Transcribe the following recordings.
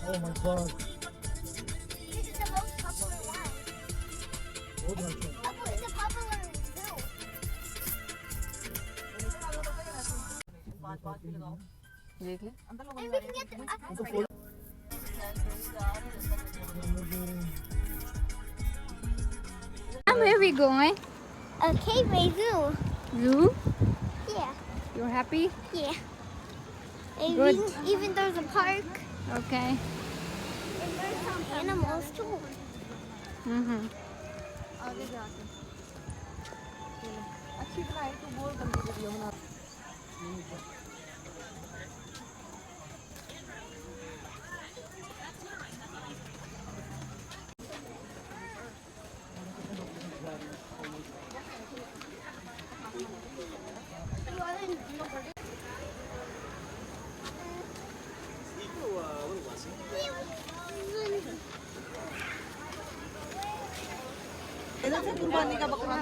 Oh my god. This is the most popular one. Hold on. It's a popular देख ले and we can get the Where are we going? a cave zoo. Zoo? Yeah. You're happy? Yeah. Good. Even there's a park Okay. and there's some animals too. Mm-hmm. आगे जाके चलो अच्छी बनाई तो बहुत गंदी वीडियो बना इधर से कुर्बानी का बकरा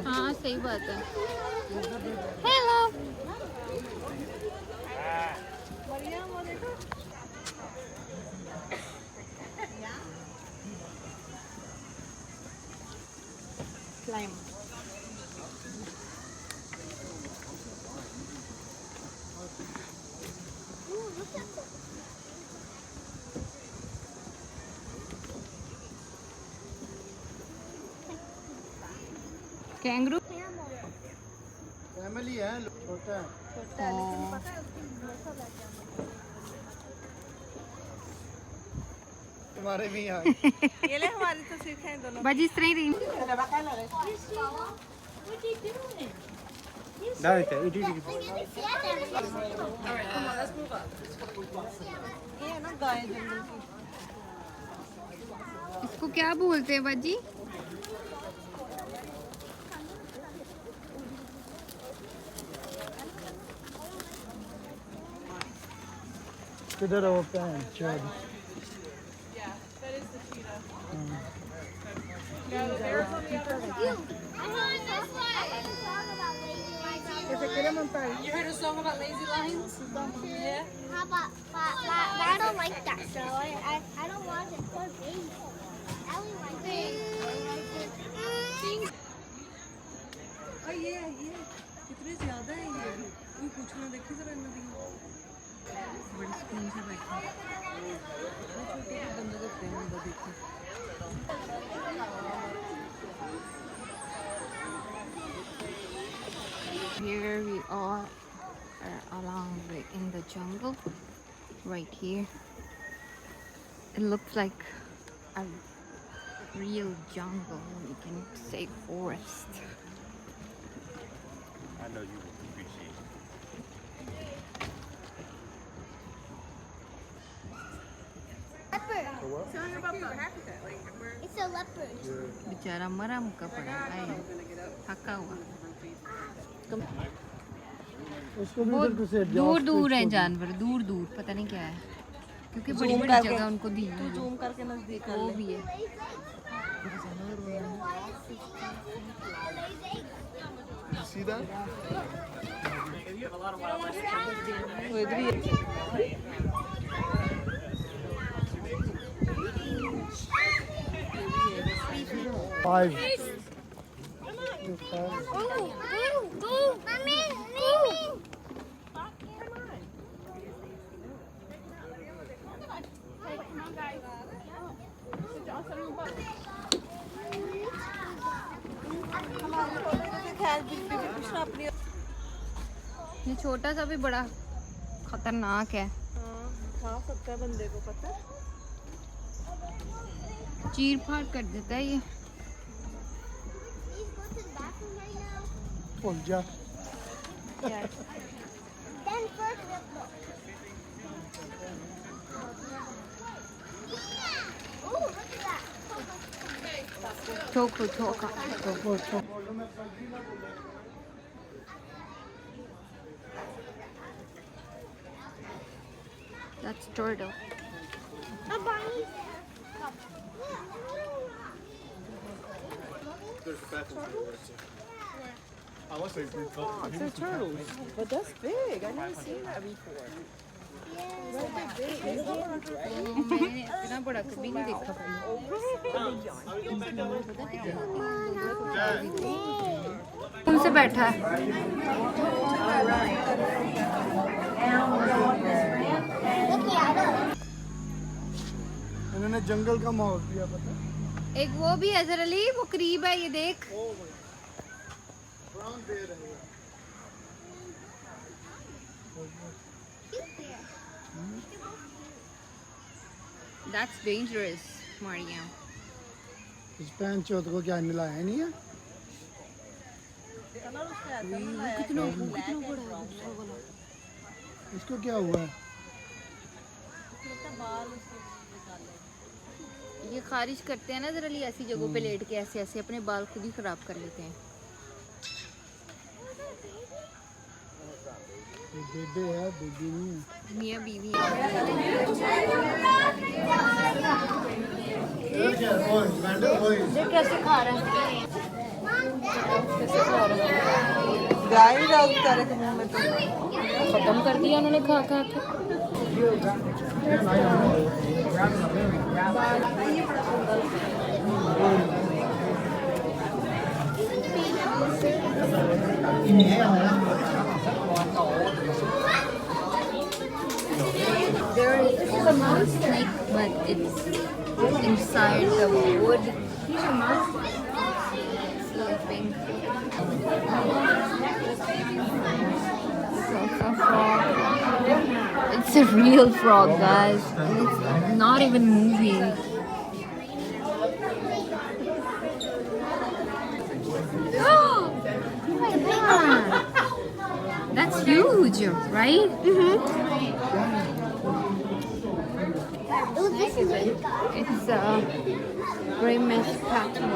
हाँ सही बात है हेलो बढ़िया वो देखो क्लाइम कैंगरू फैमिली है छोटा है छोटा है लेकिन पता है उसकी भरोसा बैठ जाना तुम्हारे भी यहाँ ये ले हमारी तस्वीर खाएं दोनों बाजी इस तरह ही रही ये है ना गाय जंगल की इसको क्या बोलते हैं बाजी किधर होता है चल You heard a song about lazy lions? Yeah. How about, but I don't like that show. I don't want it for baby. Ellie likes it. ये कितने ज्यादा है ये कोई पूछना देखी जरा इन्हें बड़ी स्क्रीन से बैठा छोटे बंदे को प्रेम होगा देखो Here we are along in the jungle right here it looks like a real jungle we can say forest I know you will appreciate it. Leopard. Tell me about the habitat like where It's a leopard. बेचारा मरा मुक्का पड़ा है थका हुआ उसको भी बहुत उधर से दूर दूर है जानवर दूर दूर पता नहीं क्या है क्योंकि बड़ी बड़ी जगह उनको दी तू जूम करके नजदीक कर वो ले भी है See that? वो इधर ही है 5 ये छोटा सा भी बड़ा खतरनाक है खा सकता है बंदे को पता है चीर फाड़ कर देता है ये Pô, já. Then first Ooh, look at that. ठोको ठोका That's turtle. A bunny. Oh, it's a turtle. But that's big. I never seen that before. मैंने इतना बड़ा कभी नहीं देखा पहले। तुमसे बैठा है। इन्होंने जंगल का माहौल दिया पता। एक वो भी है अजहर अली, वो करीब है, ये देख। That's dangerous, Maria. इस पैन चौथ को क्या मिलाया नहीं है? कितना बड़ा है वाला। इसको क्या हुआ है? ये खारिज करते हैं ना जरा ली, ऐसी जगहों पे लेट के ऐसे ऐसे अपने बाल खुद ही खराब कर लेते हैं। ये बेबे है, बेबी नहीं है। मियाँ बीवी ये कैसे खा रहे हैं? गाय ही रहा बेचारे के मुंह में तो। खत्म कर दिया उन्होंने खा खा के। There is a snake, but it's inside the wood. Sleeping. It's a real frog, guys. And it's not even moving. Oh my god! That's huge, right? It's a gray mesh pattern.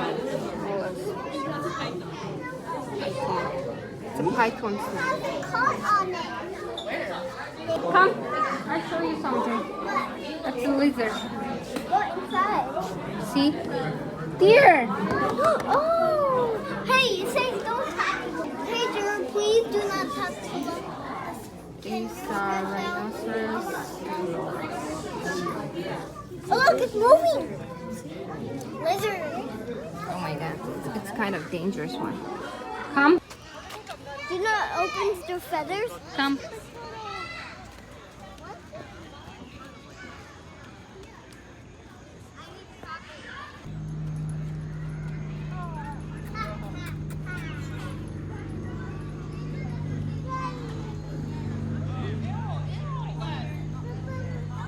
It's a python snake. Come, I'll show you something. That's a lizard. Go inside. See? Deer! Oh! Hey, it says don't touch. Hey, Drew, please do not touch the These are rhinoceros. Oh, look, it's moving. Lizard. Oh my god, it's kind of dangerous one. Come, Do not open their feathers. come.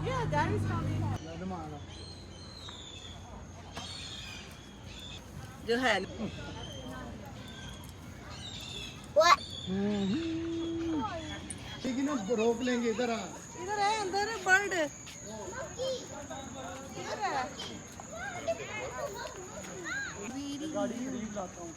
Yeah, that is coming. जो है What? लेकिन रोक लेंगे इधर आ। इधर है, अंदर है बर्ड। इधर है। गाड़ी खरीद लाता हूँ।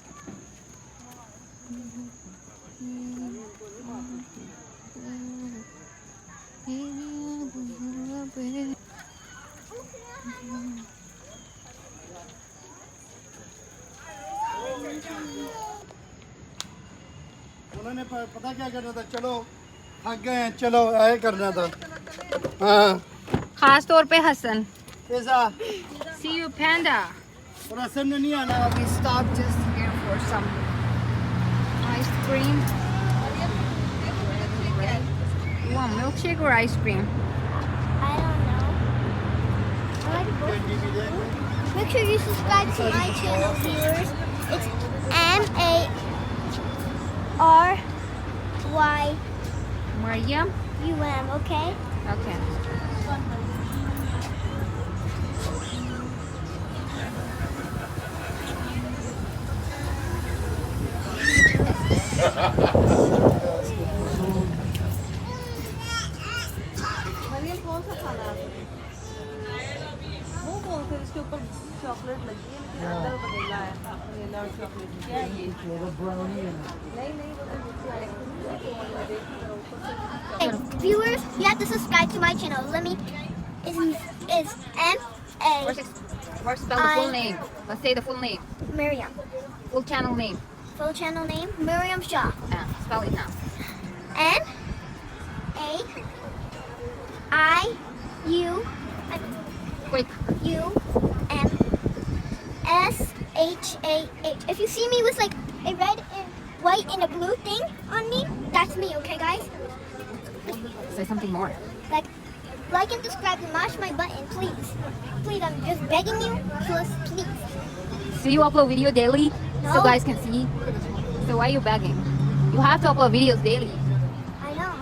उन्होंने पता क्या करना था, चलो थक गए हैं, चलो ऐसे करना था। हाँ खास तौर पे हसन. कैसा? See you, panda. और हसन ने नहीं आना। We stopped just here for some ice cream. You want milkshake or ice cream? I don't know. I like both. Make sure you subscribe to my channel, viewers. It's MARYUM, Mariam? okay? Okay. Maryam कौन सा खाना है? वो कौन सा इसके ऊपर chocolate लगी है लेकिन अंदर वनीला है। वनीला और चॉकलेट क्या है ये? नहीं नहीं वो Hey, viewers, you have to subscribe to my channel. Let me. Is Where's spell the full name? Let's say the full name. Miriam. Full channel name. Full channel name Miriam Shaw. Spell it now. Quick. UMSHAH. If you see me with like a red and white and a blue thing on me, that's me, okay, guys? Say something more. Like and subscribe and mash my button, please. Please, I'm just begging you, please. So you upload video daily so No. guys can see? So why are you begging? You have to upload videos daily. I know.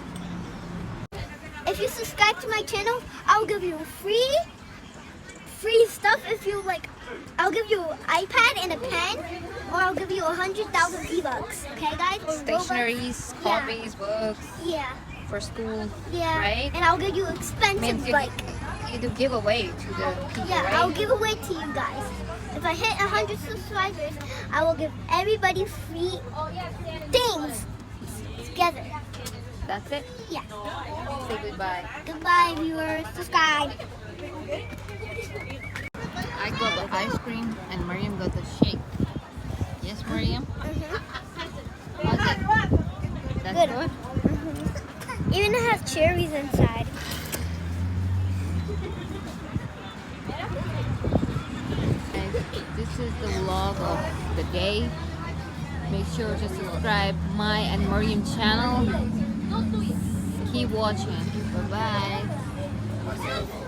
If you subscribe to my channel, I'll give you free stuff. If you like, I'll give you an iPad and a pen, or I'll give you 100,000 V-Bucks. Okay, guys? Or Robux. Stationaries, copies, books Yeah. for school. Yeah. Right? And I'll give you I mean, expensive you do give away to the people, Yeah, right? I'll give away to you guys. If I hit 100 subscribers, I will give everybody free things together. That's it. Yeah. Say goodbye. Goodbye, viewers. Subscribe. I got the ice cream and Mariam got the shake. Yes, Mariam? How's it? That's Good. good? Even it has cherries inside. Guys, this is the vlog of the day. Make sure to subscribe my and Mariam channel. Keep watching. Bye bye.